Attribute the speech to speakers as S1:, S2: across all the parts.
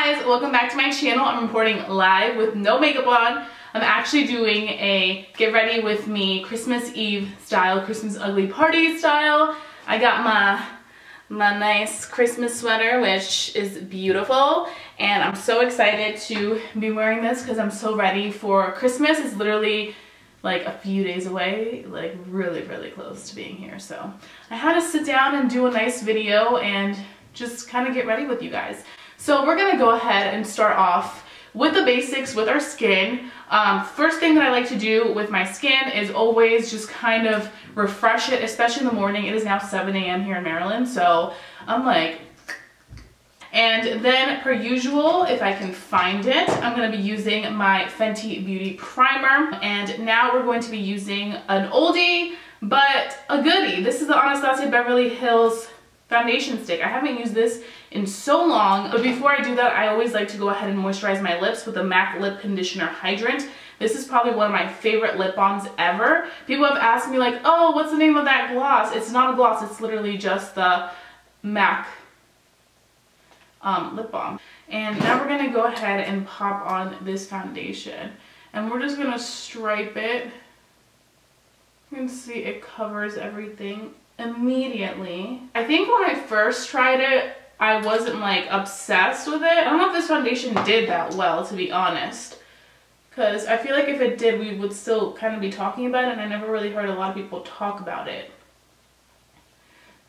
S1: guys, welcome back to my channel. I'm reporting live with no makeup on. I'm actually doing a get ready with me Christmas Eve style, Christmas ugly party style. I got my nice Christmas sweater, which is beautiful, and I'm so excited to be wearing this because I'm so ready for Christmas. It's literally like a few days away, like really close to being here. So I had to sit down and do a nice video and just kind of get ready with you guys. So we're gonna go ahead and start off with the basics with our skin. First thing that I like to do with my skin is always just kind of refresh it, especially in the morning. It is now 7 a.m. here in Maryland, so I'm like, and then per usual, if I can find it, I'm gonna be using my Fenty Beauty Primer. And now we're going to be using an oldie, but a goodie. This is the Anastasia Beverly Hills foundation stick. I haven't used this in so long, but before I do that, I always like to go ahead and moisturize my lips with the MAC Lip Conditioner Hydrant. This is probably one of my favorite lip balms ever. People have asked me like, oh, what's the name of that gloss? It's not a gloss, it's literally just the MAC lip balm. And now we're gonna go ahead and pop on this foundation. And we're just gonna stripe it. You can see it covers everything immediately. I think when I first tried it, I wasn't like obsessed with it. I don't know if this foundation did that well, to be honest, because I feel like if it did, we would still kind of be talking about it, and I never really heard a lot of people talk about it.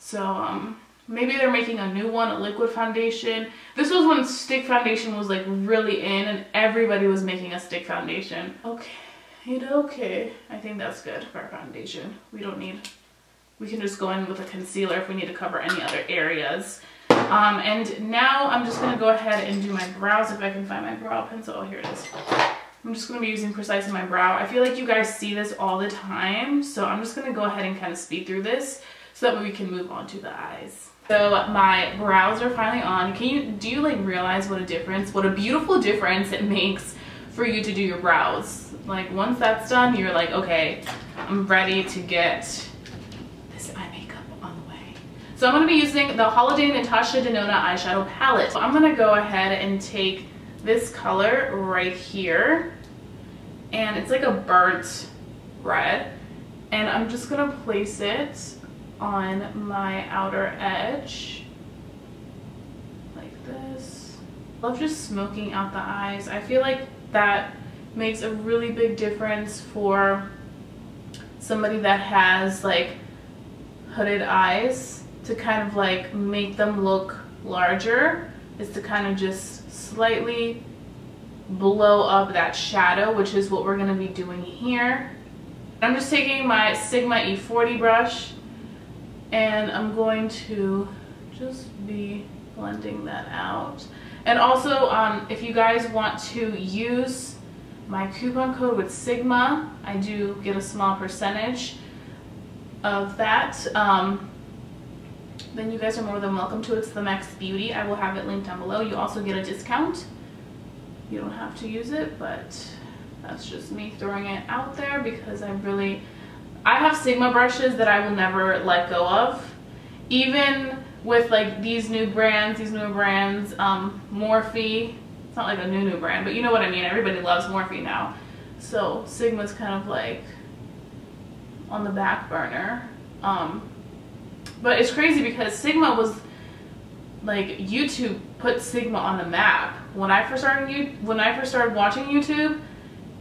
S1: So maybe they're making a new one, a liquid foundation. This was when stick foundation was like really in and everybody was making a stick foundation. Okay, I think that's good for our foundation. We can just go in with a concealer if we need to cover any other areas. And now I'm just gonna go ahead and do my brows, if I can find my brow pencil. Oh, here it is. I'm just gonna be using Precise in my brow. I feel like you guys see this all the time, so I'm just gonna go ahead and kind of speed through this so that way we can move on to the eyes. So my brows are finally on. Do you like realize what a beautiful difference it makes for you to do your brows? Like once that's done, you're like, okay, I'm ready to get this eye makeup on the way. So I'm gonna be using the Holiday Natasha Denona eyeshadow palette. So I'm gonna go ahead and take this color right here, and it's like a burnt red, and I'm just gonna place it on my outer edge like this. I love just smoking out the eyes. I feel like that makes a really big difference for somebody that has like hooded eyes, to kind of like make them look larger, is to kind of just slightly blow up that shadow, which is what we're going to be doing here. I'm just taking my Sigma E40 brush, and I'm going to just be blending that out. And also, if you guys want to use my coupon code with Sigma, I do get a small percentage of that. Then you guys are more than welcome to. It's the Max Beauty. I will have it linked down below. You also get a discount. You don't have to use it, but that's just me throwing it out there because I have Sigma brushes that I will never let go of. Even with like these newer brands, Morphe. It's not like a new brand, but you know what I mean. Everybody loves Morphe now. So Sigma's kind of like on the back burner. But it's crazy because Sigma was like, YouTube put Sigma on the map. When I first started watching YouTube,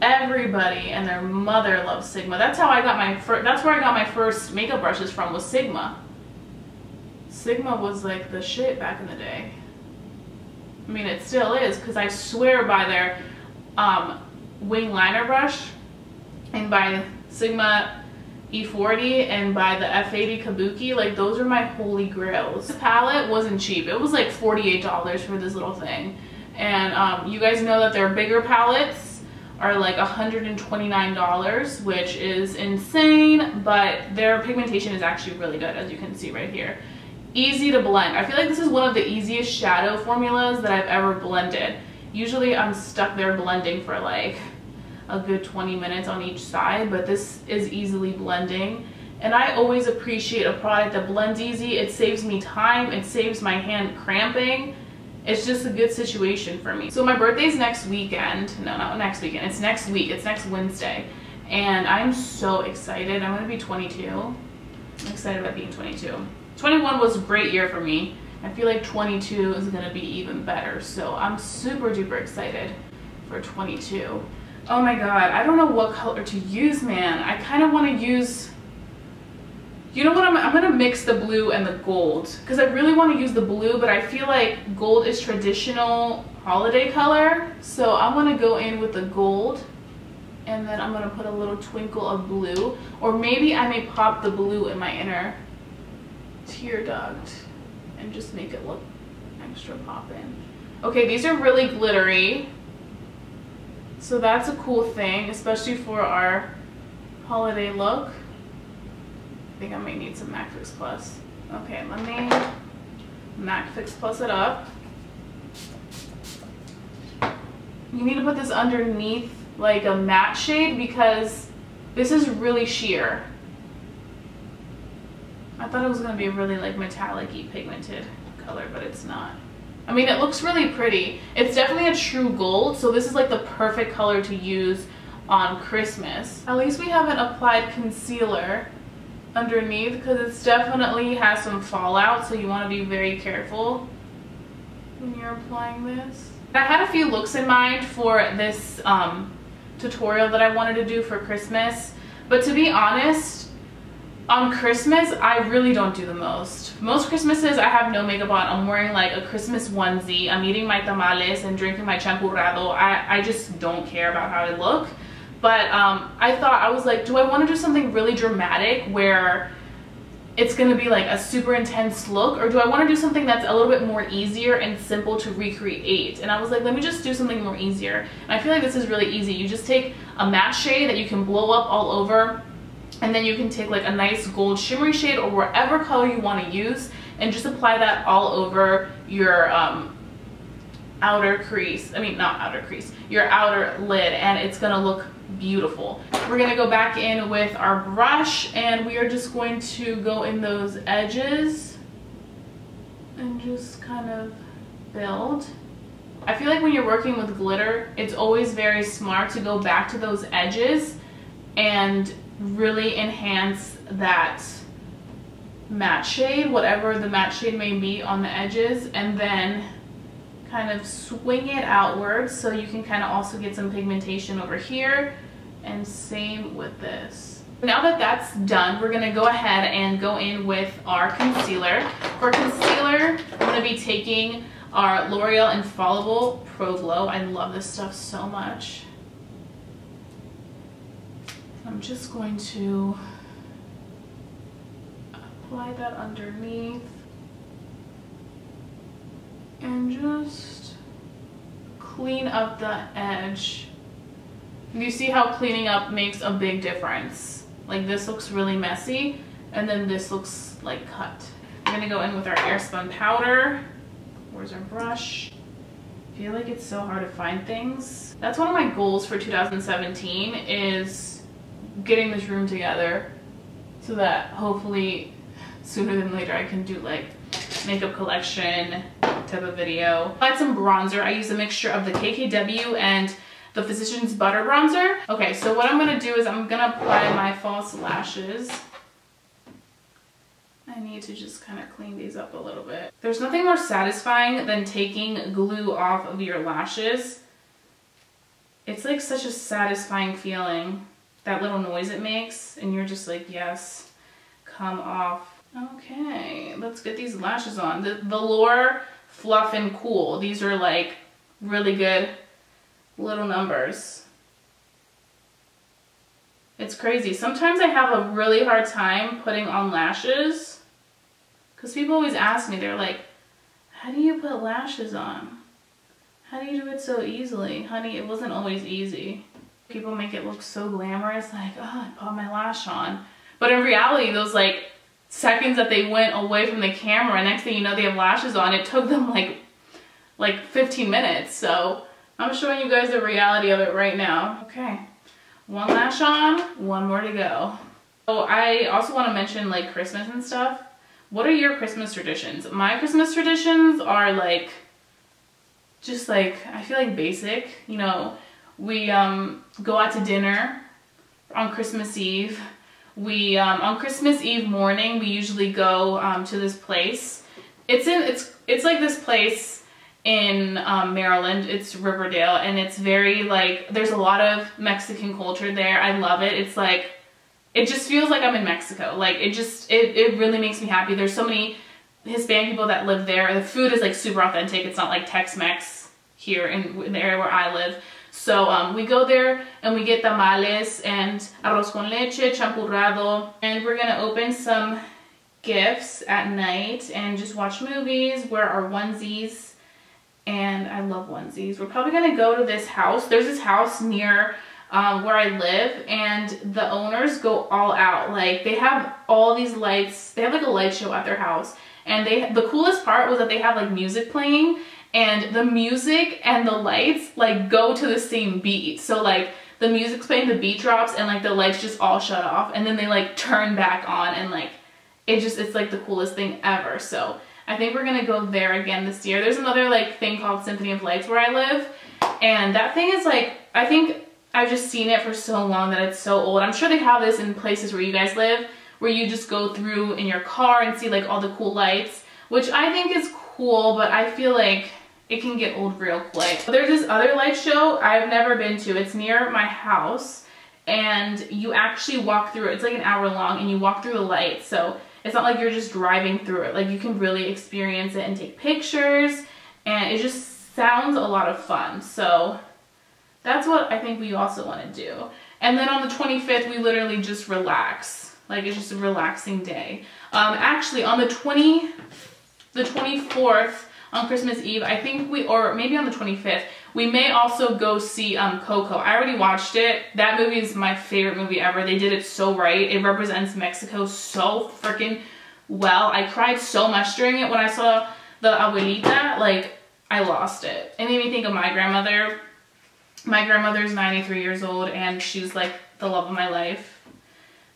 S1: everybody and their mother loves Sigma. That's how I got that's where I got my first makeup brushes from, was Sigma. Sigma was like the shit back in the day. I mean, it still is, because I swear by their wing liner brush, and by Sigma E40, and by the F80 Kabuki. Like, those are my holy grails. This palette wasn't cheap. It was like $48 for this little thing. And you guys know that their bigger palettes are like $129, which is insane, but their pigmentation is actually really good, as you can see right here. Easy to blend. I feel like this is one of the easiest shadow formulas that I've ever blended. Usually I'm stuck there blending for like a good 20 minutes on each side, but this is easily blending. And I always appreciate a product that blends easy. It saves me time, it saves my hand cramping, It's just a good situation for me. So my birthday's next weekend. No, not next weekend. It's next week. It's next Wednesday. And I'm so excited. I'm gonna be 22. I'm excited about being 22. 21 was a great year for me. I feel like 22 is gonna be even better. So I'm super duper excited for 22. Oh my God, I don't know what color to use, man. I kind of want to use, you know what, I'm gonna mix the blue and the gold because I really want to use the blue, but I feel like gold is traditional holiday color. So I'm gonna go in with the gold and then I'm gonna put a little twinkle of blue, or maybe I may pop the blue in my inner tear duct and just make it look extra poppin'. Okay, these are really glittery. So that's a cool thing, especially for our holiday look. I think I may need some MAC Fix Plus. Okay, let me MAC Fix Plus it up. You need to put this underneath like a matte shade because this is really sheer. I thought it was gonna be a really like metallic-y pigmented color, but it's not. I mean, it looks really pretty. It's definitely a true gold, so this is like the perfect color to use on Christmas. At least we haven't applied concealer underneath because it definitely has some fallout, so you want to be very careful when you're applying this. I had a few looks in mind for this tutorial that I wanted to do for Christmas, but to be honest, on Christmas, I really don't do the most. Most Christmases, I have no makeup on. I'm wearing like a Christmas onesie. I'm eating my tamales and drinking my champurrado. I just don't care about how I look. But I thought, I was like, do I want to do something really dramatic where it's going to be like a super intense look? Or do I want to do something that's a little bit more easier and simple to recreate? And I was like, let me just do something more easier. And I feel like this is really easy. You just take a matte shade that you can blow up all over. And then you can take like a nice gold shimmery shade or whatever color you want to use and just apply that all over your outer crease. I mean, not outer crease, your outer lid, and it's gonna look beautiful. We're gonna go back in with our brush and we are just going to go in those edges and just kind of build. I feel like when you're working with glitter, it's always very smart to go back to those edges and really enhance that matte shade, whatever the matte shade may be on the edges, and then kind of swing it outwards so you can kind of also get some pigmentation over here, and same with this. Now that that's done, we're gonna go ahead and go in with our concealer. For concealer, I'm gonna be taking our L'Oreal Infallible Pro Glow. I love this stuff so much. I'm just going to apply that underneath and just clean up the edge. You see how cleaning up makes a big difference. Like this looks really messy and then this looks like cut. I'm gonna go in with our airspun powder. Where's our brush? I feel like it's so hard to find things. That's one of my goals for 2017 is getting this room together so that hopefully sooner than later I can do like makeup collection type of video. I applied some bronzer. I used a mixture of the KKW and the Physicians Butter Bronzer. Okay, so what I'm gonna do is I'm gonna apply my false lashes. I need to just kind of clean these up a little bit. There's nothing more satisfying than taking glue off of your lashes. It's like such a satisfying feeling. That little noise it makes, and you're just like, yes, come off. Okay, let's get these lashes on. The LARA Fluff and Cool. These are like really good little numbers. It's crazy. Sometimes I have a really hard time putting on lashes because people always ask me, they're like, how do you put lashes on? How do you do it so easily? Honey, it wasn't always easy. People make it look so glamorous, like, oh, I put my lash on. But in reality, those like seconds that they went away from the camera, next thing you know they have lashes on, it took them like 15 minutes. So I'm showing you guys the reality of it right now. Okay, one lash on, one more to go. So I also want to mention like Christmas and stuff. What are your Christmas traditions? My Christmas traditions are like just like, I feel like basic. You know, we go out to dinner on Christmas Eve. We on Christmas Eve morning we usually go to this place. It's like this place in Maryland. It's Riverdale, and it's very like, there's a lot of Mexican culture there. I love it. It's like, it just feels like I'm in Mexico. Like it really makes me happy. There's so many Hispanic people that live there. The food is like super authentic. It's not like Tex-Mex here in the area where I live. So we go there and we get tamales and arroz con leche, champurrado, and we're gonna open some gifts at night and just watch movies, wear our onesies, and I love onesies. We're probably gonna go to this house. There's this house near where I live, and the owners go all out. Like, they have all these lights. They have like a light show at their house, and the coolest part was that they have like music playing, and the music and the lights like go to the same beat. So like the music's playing, the beat drops, and like the lights just all shut off, and then they like turn back on, and like it's like the coolest thing ever. So I think we're gonna go there again this year. There's another like thing called Symphony of Lights where I live, and that thing is like, I think I've just seen it for so long that it's so old. I'm sure they have this in places where you guys live, where you just go through in your car and see like all the cool lights, which I think is cool, but I feel like it can get old real quick. There's this other light show I've never been to. It's near my house, and you actually walk through it. It's like an hour long, and you walk through the lights. So it's not like you're just driving through it. Like, you can really experience it and take pictures, and it just sounds a lot of fun. So that's what I think we also want to do. And then on the 25th, we literally just relax. Like, it's just a relaxing day. Actually, on the 24th, on Christmas Eve, I think or maybe on the 25th, we may also go see Coco. I already watched it. That movie is my favorite movie ever. They did it so right. It represents Mexico so freaking well. I cried so much during it when I saw the abuelita. Like, I lost it. It made me think of my grandmother. My grandmother's 93 years old, and she's like the love of my life,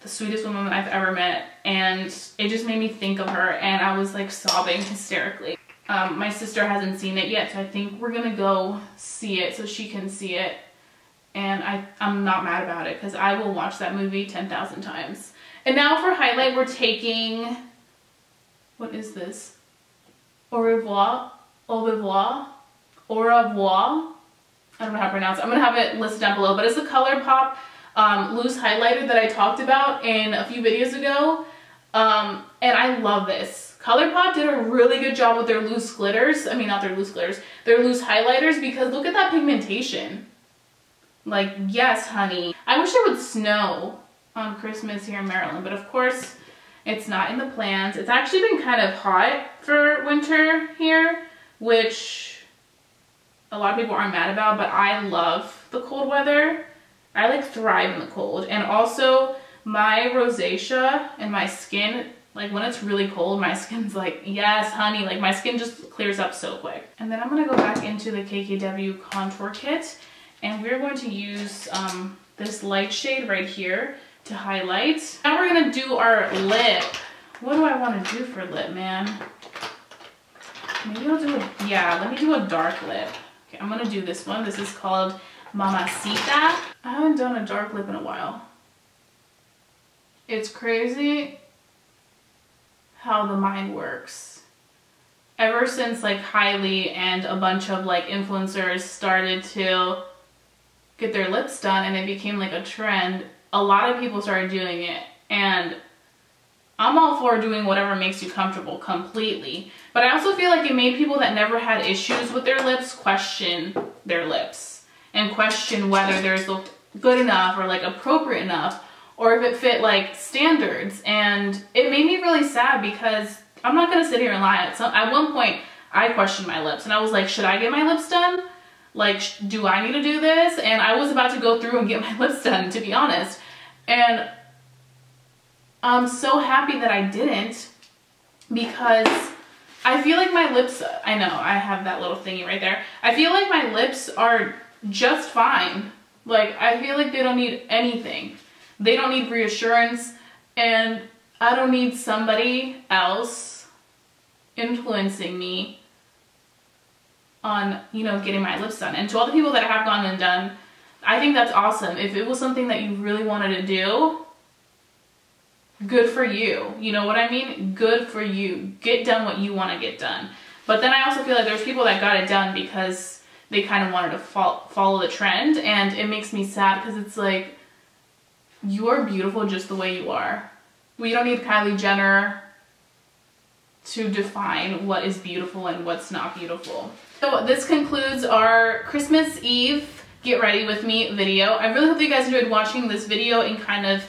S1: the sweetest woman I've ever met, and it just made me think of her, and I was like sobbing hysterically. My sister hasn't seen it yet, so I think we're gonna go see it so she can see it, and I'm not mad about it because I will watch that movie 10,000 times. And now for highlight, we're taking, what is this? Au revoir, au revoir, au revoir. I don't know how to pronounce it. I'm gonna have it listed down below, but it's the ColourPop loose highlighter that I talked about in a few videos ago, and I love this. ColourPop did a really good job with their loose glitters. I mean, not their loose glitters, their loose highlighters, because look at that pigmentation. Like, yes, honey. I wish it would snow on Christmas here in Maryland, but of course it's not in the plans. It's actually been kind of hot for winter here, which a lot of people aren't mad about, but I love the cold weather. I like thrive in the cold. And also my rosacea and my skin, like when it's really cold, my skin's like, yes, honey, like my skin just clears up so quick. And then I'm gonna go back into the KKW contour kit, and we're going to use this light shade right here to highlight. Now we're gonna do our lip. What do I wanna do for lip, man? Maybe I'll do let me do a dark lip. Okay, I'm gonna do this one. This is called Mamacita. I haven't done a dark lip in a while. It's crazy how the mind works. Ever since like Kylie and a bunch of like influencers started to get their lips done and it became like a trend, a lot of people started doing it, and I'm all for doing whatever makes you comfortable completely. But I also feel like it made people that never had issues with their lips question their lips and question whether theirs looked good enough or like appropriate enough, or if it fit like standards. And it made me really sad because I'm not gonna sit here and lie. At one point I questioned my lips and I was like, should I get my lips done? Like, do I need to do this? And I was about to go through and get my lips done, to be honest. And I'm so happy that I didn't, because I feel like my lips, I know I have that little thingy right there. I feel like my lips are just fine. Like, I feel like they don't need anything. They don't need reassurance, and I don't need somebody else influencing me on, you know, getting my lips done. And to all the people that have gone and done, I think that's awesome. If it was something that you really wanted to do, good for you. You know what I mean? Good for you. Get done what you want to get done. But then I also feel like there's people that got it done because they kind of wanted to follow the trend, and it makes me sad because it's like, you are beautiful just the way you are. We don't need Kylie Jenner to define what is beautiful and what's not beautiful. So this concludes our Christmas Eve Get Ready With Me video. I really hope that you guys enjoyed watching this video and kind of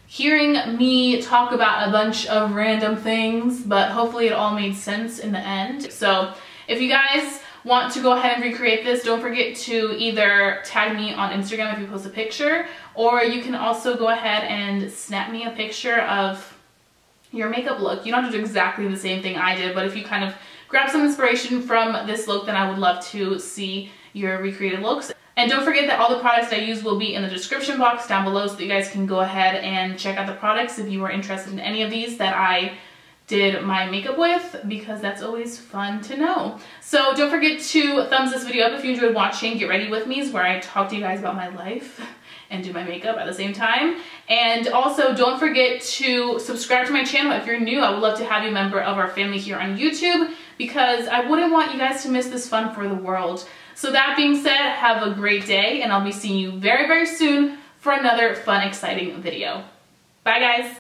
S1: hearing me talk about a bunch of random things, but hopefully it all made sense in the end. So if you guys want to go ahead and recreate this, don't forget to either tag me on Instagram if you post a picture, or you can also go ahead and snap me a picture of your makeup look. You don't have to do exactly the same thing I did, but if you kind of grab some inspiration from this look, then I would love to see your recreated looks. And don't forget that all the products that I use will be in the description box down below, so that you guys can go ahead and check out the products if you are interested in any of these that I did my makeup with, because that's always fun to know. So don't forget to thumbs this video up if you enjoyed watching Get Ready With Me, where I talk to you guys about my life and do my makeup at the same time. And also don't forget to subscribe to my channel if you're new. I would love to have you a member of our family here on YouTube, because I wouldn't want you guys to miss this fun for the world. So that being said, have a great day, and I'll be seeing you very, very soon for another fun, exciting video. Bye guys.